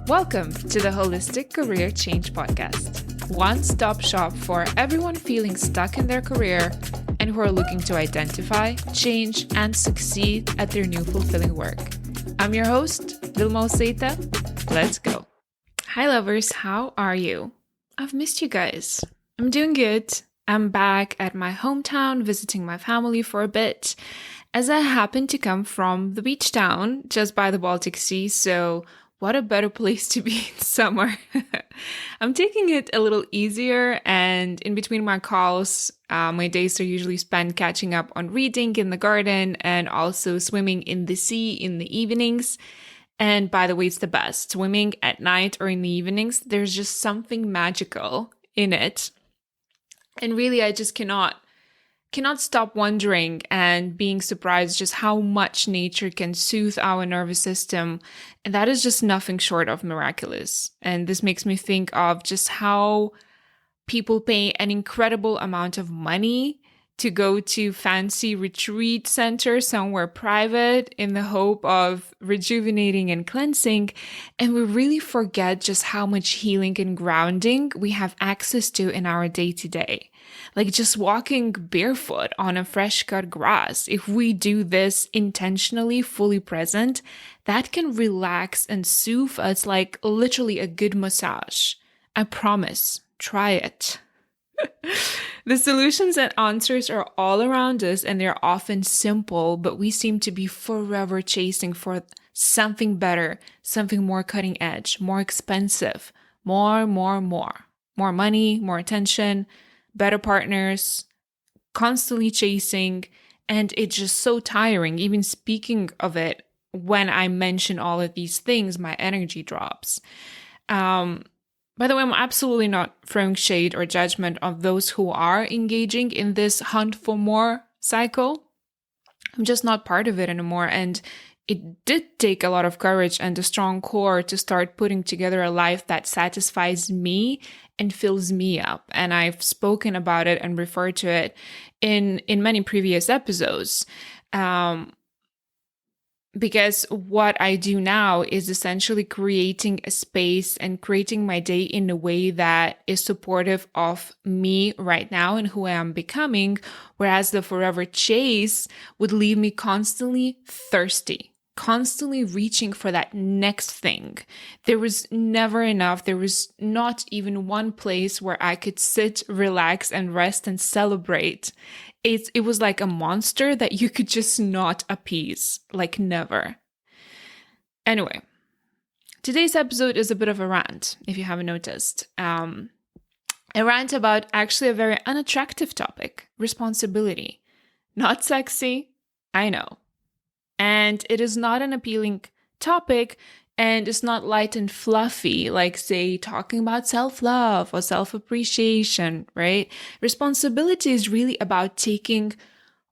Welcome to the Holistic Career Change Podcast, one-stop shop for everyone feeling stuck in their career and who are looking to identify, change, and succeed at their new fulfilling work. I'm your host, Vilma. Let's go. Hi lovers, how are you? I've missed you guys. I'm doing good. I'm back at my hometown visiting my family for a bit, as I happen to come from the beach town just by the Baltic Sea, so what a better place to be in summer. I'm taking it a little easier, and in between my calls, my days are usually spent catching up on reading in the garden and also swimming in the sea in the evenings. And by the way, it's the best. Swimming at night or in the evenings, there's just something magical in it. And really, I just cannot stop wondering and being surprised just how much nature can soothe our nervous system. And that is just nothing short of miraculous. And this makes me think of just how people pay an incredible amount of money to go to fancy retreat centers somewhere private in the hope of rejuvenating and cleansing. And we really forget just how much healing and grounding we have access to in our day-to-day. Like just walking barefoot on a fresh cut grass. If we do this intentionally, fully present, that can relax and soothe us like literally a good massage. I promise, try it. The solutions and answers are all around us, and they're often simple, but we seem to be forever chasing for something better, something more cutting edge, more expensive, more money, more attention, better partners, constantly chasing, and it's just so tiring. Even speaking of it, when I mention all of these things, my energy drops. By the way, I'm absolutely not throwing shade or judgment of those who are engaging in this hunt for more cycle. I'm just not part of it anymore. And it did take a lot of courage and a strong core to start putting together a life that satisfies me and fills me up. And I've spoken about it and referred to it in many previous episodes. Because what I do now is essentially creating a space and creating my day in a way that is supportive of me right now and who I am becoming, whereas the forever chase would leave me constantly thirsty, constantly reaching for that next thing. There was never enough. There was not even one place where I could sit, relax, and rest and celebrate. It was like a monster that you could just not appease, like never. Anyway, today's episode is a bit of a rant, if you haven't noticed. A rant about actually a very unattractive topic, responsibility. Not sexy, I know. And it is not an appealing topic, and it's not light and fluffy, like, say, talking about self-love or self-appreciation, right? Responsibility is really about taking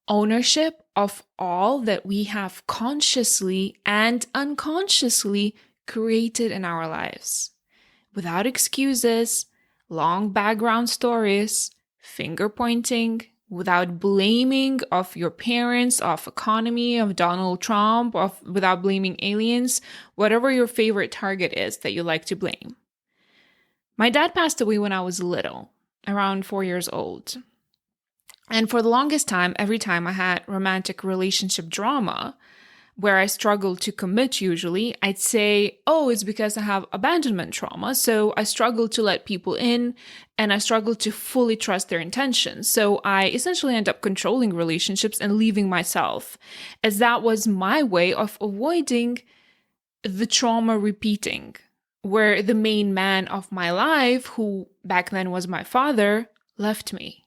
ownership of all that we have consciously and unconsciously created in our lives. Without excuses, long background stories, finger pointing, without blaming of your parents, of economy, of Donald Trump, without blaming aliens, whatever your favorite target is that you like to blame. My dad passed away when I was little, around 4 years old. And for the longest time, every time I had romantic relationship drama, where I struggled to commit usually, I'd say, oh, it's because I have abandonment trauma. So I struggle to let people in and I struggle to fully trust their intentions. So I essentially end up controlling relationships and leaving myself, as that was my way of avoiding the trauma repeating, where the main man of my life, who back then was my father, left me.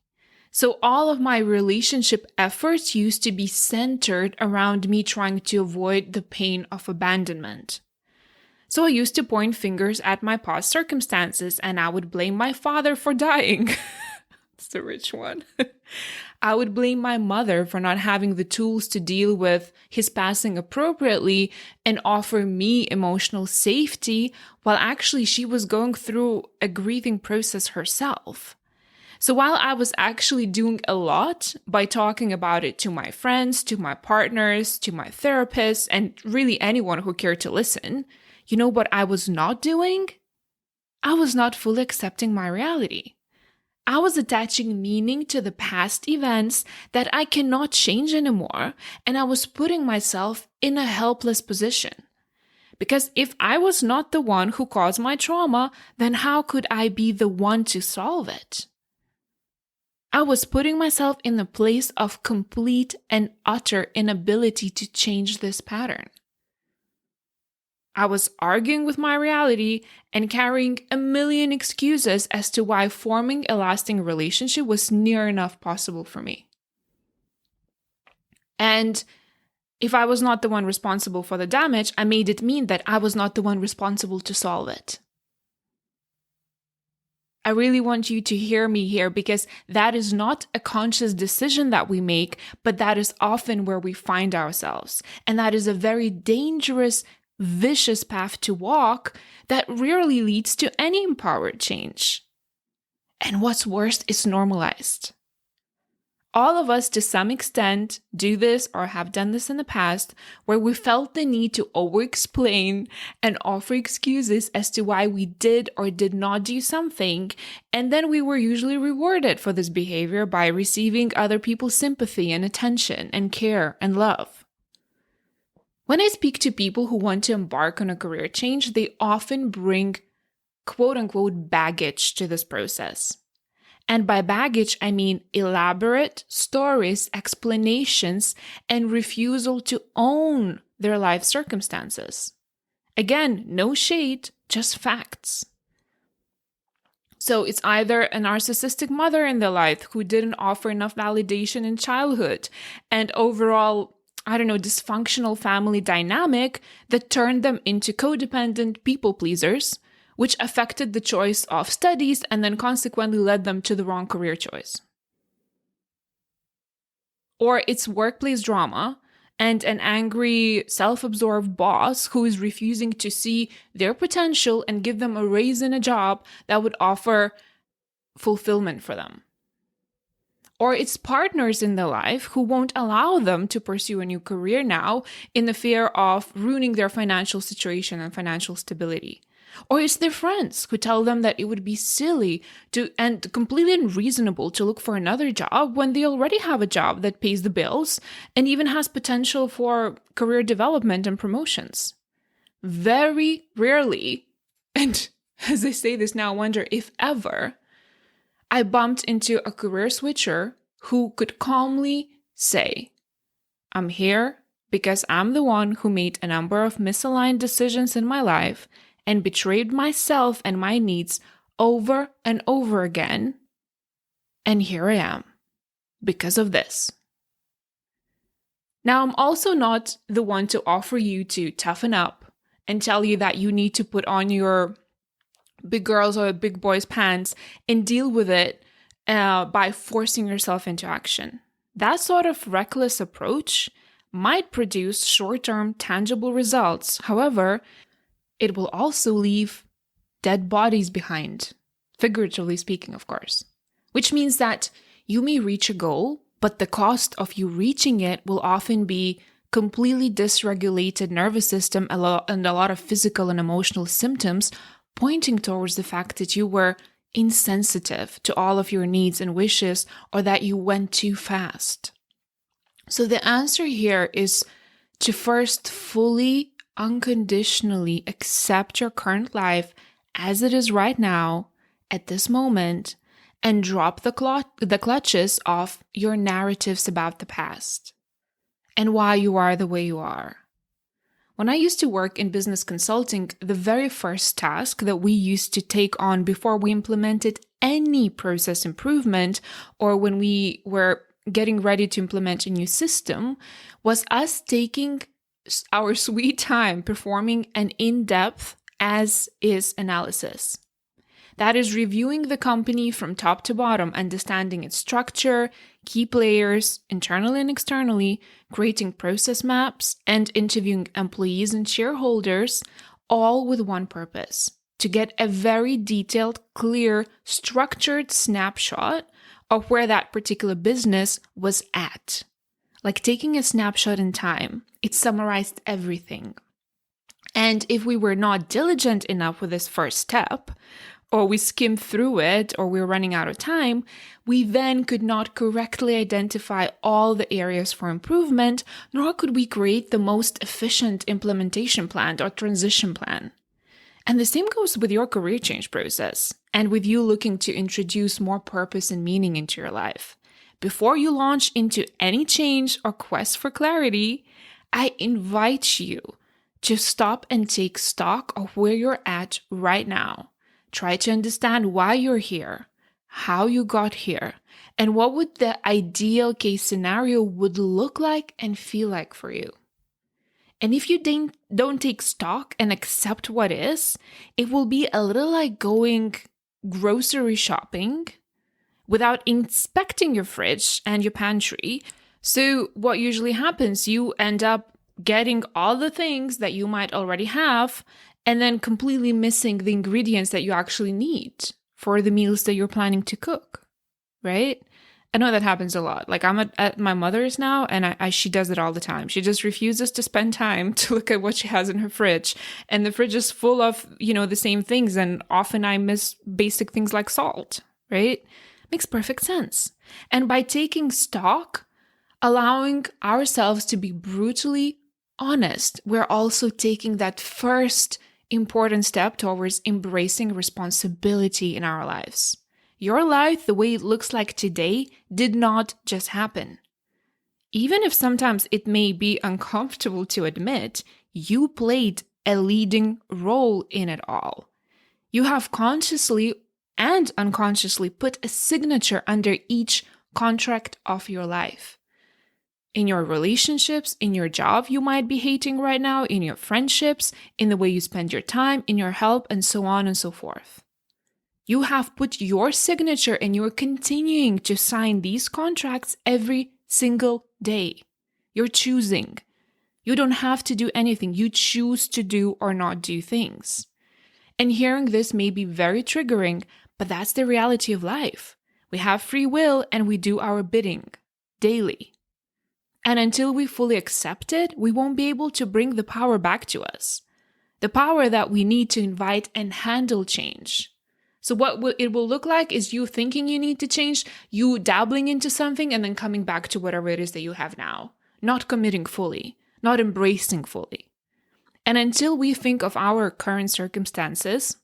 So all of my relationship efforts used to be centered around me trying to avoid the pain of abandonment. So I used to point fingers at my past circumstances, and I would blame my father for dying. It's the rich one. I would blame my mother for not having the tools to deal with his passing appropriately and offer me emotional safety, while actually she was going through a grieving process herself. So while I was actually doing a lot by talking about it to my friends, to my partners, to my therapist, and really anyone who cared to listen, You know what I was not doing? I was not fully accepting my reality. I was attaching meaning to the past events that I cannot change anymore, and I was putting myself in a helpless position. Because if I was not the one who caused my trauma, then how could I be the one to solve it? I was putting myself in a place of complete and utter inability to change this pattern. I was arguing with my reality and carrying a million excuses as to why forming a lasting relationship was near enough possible for me. And if I was not the one responsible for the damage, I made it mean that I was not the one responsible to solve it. I really want you to hear me here, because that is not a conscious decision that we make, but that is often where we find ourselves. And that is a very dangerous, vicious path to walk that rarely leads to any empowered change. And what's worse, it's normalized. All of us, to some extent, do this or have done this in the past, where we felt the need to over-explain and offer excuses as to why we did or did not do something, and then we were usually rewarded for this behavior by receiving other people's sympathy and attention and care and love. When I speak to people who want to embark on a career change, they often bring quote-unquote baggage to this process. And by baggage, I mean elaborate stories, explanations, and refusal to own their life circumstances. Again, no shade, just facts. So it's either a narcissistic mother in their life who didn't offer enough validation in childhood, and overall, dysfunctional family dynamic that turned them into codependent people pleasers, which affected the choice of studies and then consequently led them to the wrong career choice. Or it's workplace drama and an angry, self-absorbed boss who is refusing to see their potential and give them a raise in a job that would offer fulfillment for them. Or it's partners in their life who won't allow them to pursue a new career now in the fear of ruining their financial situation and financial stability. Or it's their friends who tell them that it would be silly and completely unreasonable to look for another job when they already have a job that pays the bills and even has potential for career development and promotions. Very rarely, and as I say this now, I wonder if ever, I bumped into a career switcher who could calmly say, I'm here because I'm the one who made a number of misaligned decisions in my life and betrayed myself and my needs over and over again. And here I am, because of this. Now, I'm also not the one to offer you to toughen up and tell you that you need to put on your big girls or big boys pants and deal with it by forcing yourself into action. That sort of reckless approach might produce short-term tangible results. However, it will also leave dead bodies behind, figuratively speaking, of course. Which means that you may reach a goal, but the cost of you reaching it will often be completely dysregulated nervous system and a lot of physical and emotional symptoms pointing towards the fact that you were insensitive to all of your needs and wishes, or that you went too fast. So the answer here is to first fully, unconditionally accept your current life as it is right now, at this moment, and drop the clutches of your narratives about the past and why you are the way you are. When I used to work in business consulting, the very first task that we used to take on before we implemented any process improvement, or when we were getting ready to implement a new system, was us taking our sweet time performing an in-depth as-is analysis. That is reviewing the company from top to bottom, understanding its structure, key players, internally and externally, creating process maps, and interviewing employees and shareholders, all with one purpose: to get a very detailed, clear, structured snapshot of where that particular business was at. Like taking a snapshot in time, it summarized everything. And if we were not diligent enough with this first step, or we skimmed through it, or we were running out of time, we then could not correctly identify all the areas for improvement, nor could we create the most efficient implementation plan or transition plan. And the same goes with your career change process and with you looking to introduce more purpose and meaning into your life. Before you launch into any change or quest for clarity, I invite you to stop and take stock of where you're at right now. Try to understand why you're here, how you got here, and what would the ideal case scenario would look like and feel like for you. And if you don't take stock and accept what is, it will be a little like going grocery shopping without inspecting your fridge and your pantry. So what usually happens, you end up getting all the things that you might already have and then completely missing the ingredients that you actually need for the meals that you're planning to cook, right? I know that happens a lot. Like I'm at my mother's now and she does it all the time. She just refuses to spend time to look at what she has in her fridge. And the fridge is full of, the same things. And often I miss basic things like salt, right? Makes perfect sense. And by taking stock, allowing ourselves to be brutally honest, we're also taking that first important step towards embracing responsibility in our lives. Your life, the way it looks like today, did not just happen. Even if sometimes it may be uncomfortable to admit, you played a leading role in it all. You have consciously and unconsciously put a signature under each contract of your life. In your relationships, in your job you might be hating right now, in your friendships, in the way you spend your time, in your health, and so on and so forth. You have put your signature and you're continuing to sign these contracts every single day. You're choosing. You don't have to do anything. You choose to do or not do things. And hearing this may be very triggering, but that's the reality of life. We have free will and we do our bidding daily. And until we fully accept it, we won't be able to bring the power back to us. The power that we need to invite and handle change. So what it will look like is you thinking you need to change, you dabbling into something and then coming back to whatever it is that you have now. Not committing fully, not embracing fully. And until we think of our current circumstances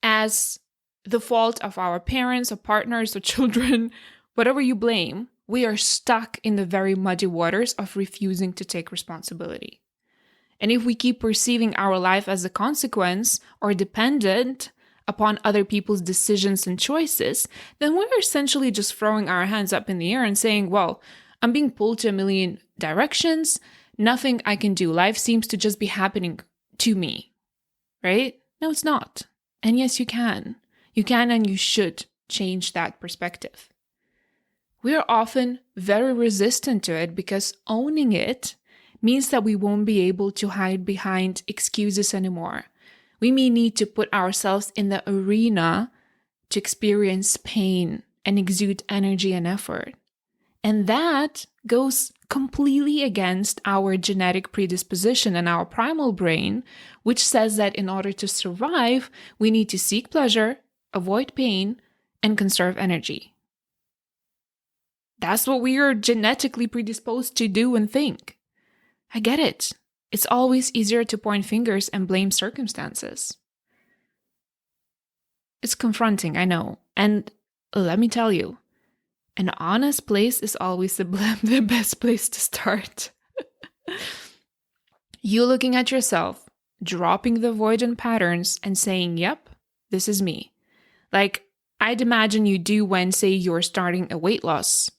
as the fault of our parents or partners or children, whatever you blame, we are stuck in the very muddy waters of refusing to take responsibility. And if we keep perceiving our life as a consequence or dependent upon other people's decisions and choices, then we're essentially just throwing our hands up in the air and saying, well, I'm being pulled to a million directions. Nothing I can do. Life seems to just be happening to me, right? No, it's not. And yes, you can. You can and you should change that perspective. We are often very resistant to it because owning it means that we won't be able to hide behind excuses anymore. We may need to put ourselves in the arena to experience pain and exude energy and effort. And that goes completely against our genetic predisposition and our primal brain, which says that in order to survive, we need to seek pleasure, avoid pain, and conserve energy. That's what we are genetically predisposed to do and think. I get it. It's always easier to point fingers and blame circumstances. It's confronting, I know. And let me tell you, an honest place is always the best place to start. You looking at yourself, dropping the avoidant patterns and saying, yep, this is me. Like I'd imagine you do when, say, you're starting a weight loss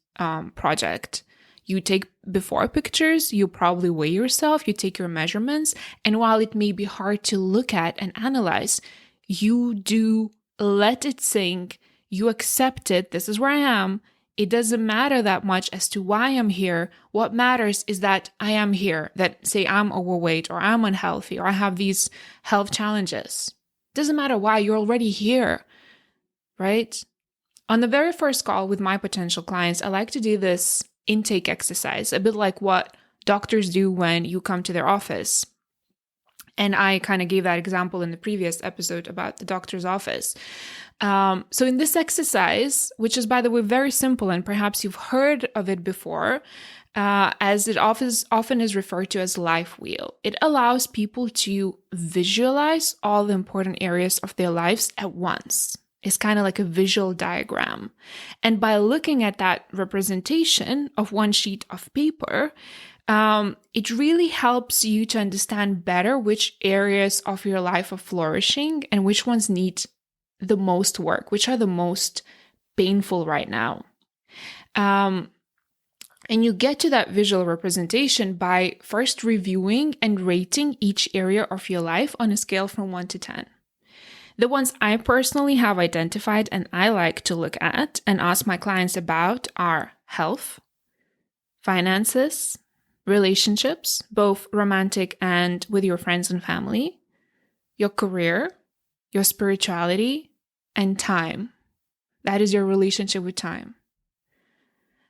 project. You take before pictures, you probably weigh yourself, you take your measurements, and while it may be hard to look at and analyze, you do let it sink, you accept it, this is where I am. It doesn't matter that much as to why I'm here. What matters is that I am here, that say I'm overweight or I'm unhealthy or I have these health challenges. Doesn't matter why, you're already here, right? On the very first call with my potential clients, I like to do this intake exercise, a bit like what doctors do when you come to their office. And I kind of gave that example in the previous episode about the doctor's office. So in this exercise, which is, by the way, very simple, and perhaps you've heard of it before, as it often is referred to as life wheel, it allows people to visualize all the important areas of their lives at once. It's kind of like a visual diagram. And by looking at that representation of one sheet of paper, it really helps you to understand better which areas of your life are flourishing and which ones need the most work, which are the most painful right now. And you get to that visual representation by first reviewing and rating each area of your life on a scale from 1 to 10. The ones I personally have identified and I like to look at and ask my clients about are health, finances, relationships, both romantic and with your friends and family, your career, your spirituality, and time. That is your relationship with time.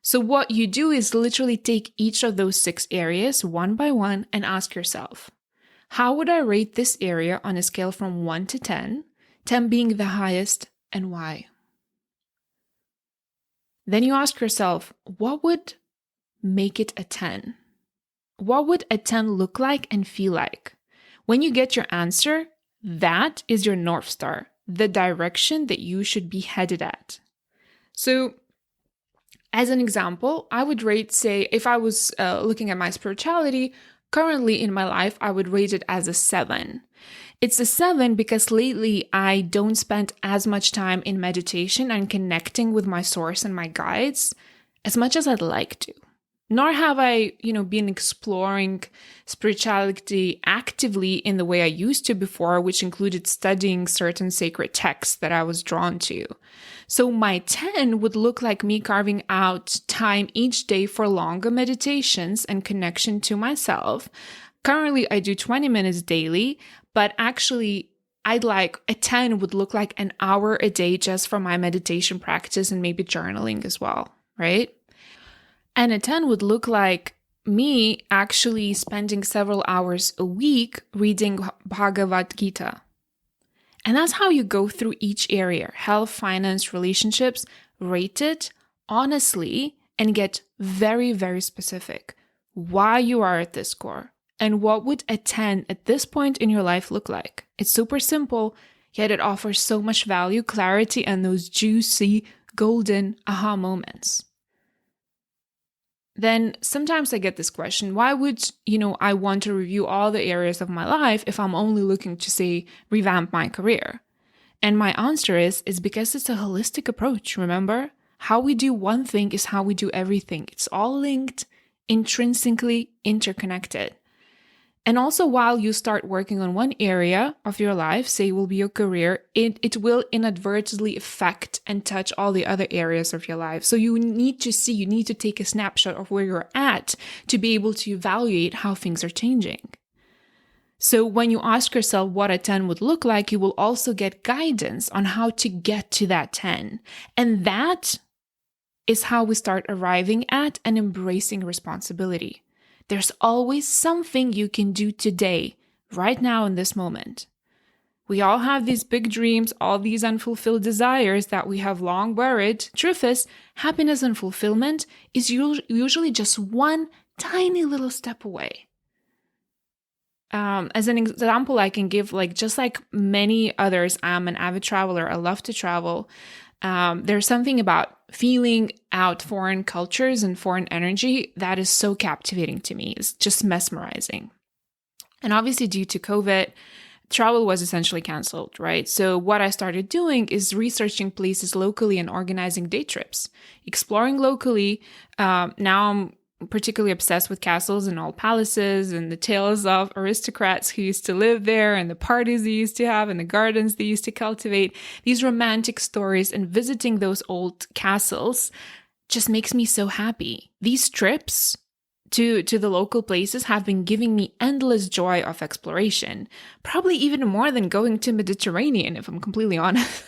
So what you do is literally take each of those 6 areas one by one and ask yourself, how would I rate this area on a scale from 1 to 10, 10 being the highest, and why? Then you ask yourself, what would make it a 10? What would a 10 look like and feel like? When you get your answer, that is your North Star, the direction that you should be headed at. So, as an example, I would rate, say, if I was looking at my spirituality, currently in my life, I would rate it as a 7. It's a 7 because lately I don't spend as much time in meditation and connecting with my source and my guides as much as I'd like to. Nor have I, been exploring spirituality actively in the way I used to before, which included studying certain sacred texts that I was drawn to. So my 10 would look like me carving out time each day for longer meditations and connection to myself. Currently, I do 20 minutes daily, but actually, I'd like a 10 would look like an hour a day just for my meditation practice and maybe journaling as well, right? And a 10 would look like me actually spending several hours a week reading Bhagavad Gita. And that's how you go through each area, health, finance, relationships, rate it honestly and get very, very specific. Why you are at this score and what would a 10 at this point in your life look like? It's super simple, yet it offers so much value, clarity, and those juicy, golden aha moments. Then sometimes I get this question, why would, I want to review all the areas of my life if I'm only looking to, say, revamp my career? And my answer is because it's a holistic approach, remember? How we do one thing is how we do everything. It's all linked, intrinsically interconnected. And also, while you start working on one area of your life, say will be your career, it will inadvertently affect and touch all the other areas of your life. So you need to take a snapshot of where you're at to be able to evaluate how things are changing. So when you ask yourself what a 10 would look like, you will also get guidance on how to get to that 10. And that is how we start arriving at and embracing responsibility. There's always something you can do today, right now in this moment. We all have these big dreams, all these unfulfilled desires that we have long buried. Truth is, happiness and fulfillment is usually just one tiny little step away. As an example, I can give, just like many others, I'm an avid traveler. I love to travel. There's something about feeling out foreign cultures and foreign energy that is so captivating to me. It's just mesmerizing. And obviously, due to COVID, travel was essentially canceled, right? So what I started doing is researching places locally and organizing day trips, exploring locally. Now I'm particularly obsessed with castles and old palaces and the tales of aristocrats who used to live there and the parties they used to have and the gardens they used to cultivate. These romantic stories and visiting those old castles just makes me so happy. These trips to the local places have been giving me endless joy of exploration, probably even more than going to Mediterranean, if I'm completely honest.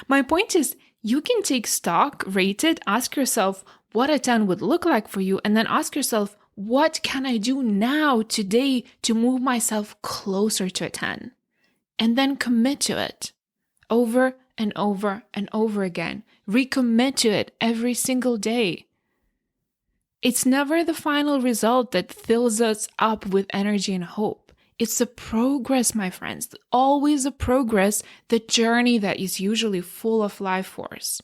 My point is, you can take stock, rate it, ask yourself what a 10 would look like for you, and then ask yourself, What can I do now, today, to move myself closer to a 10? And then commit to it over and over and over again. Recommit to it every single day. It's never the final result that fills us up with energy and hope. It's a progress, my friends. Always a progress, the journey that is usually full of life force.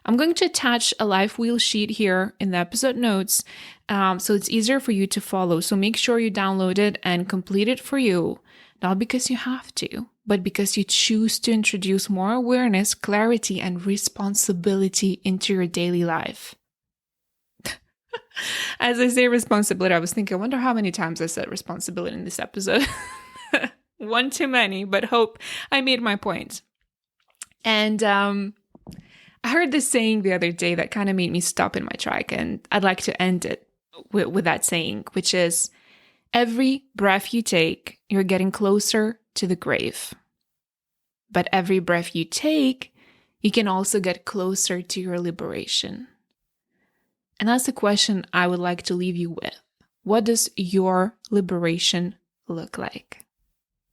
I'm going to attach a life wheel sheet here in the episode notes, so it's easier for you to follow. So make sure you download it and complete it for you, not because you have to, but because you choose to introduce more awareness, clarity, and responsibility into your daily life. As I say responsibility, I was thinking, I wonder how many times I said responsibility in this episode. One too many, but hope I made my point. And I heard this saying the other day that kind of made me stop in my track, and I'd like to end it with that saying, which is, every breath you take, you're getting closer to the grave. But every breath you take, you can also get closer to your liberation. And that's the question I would like to leave you with. What does your liberation look like?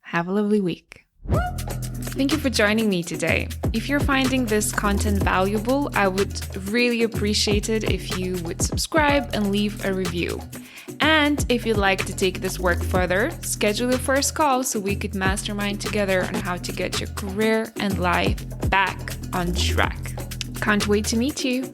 Have a lovely week. Thank you for joining me today. If you're finding this content valuable, I would really appreciate it if you would subscribe and leave a review. And if you'd like to take this work further, schedule your first call so we could mastermind together on how to get your career and life back on track. Can't wait to meet you.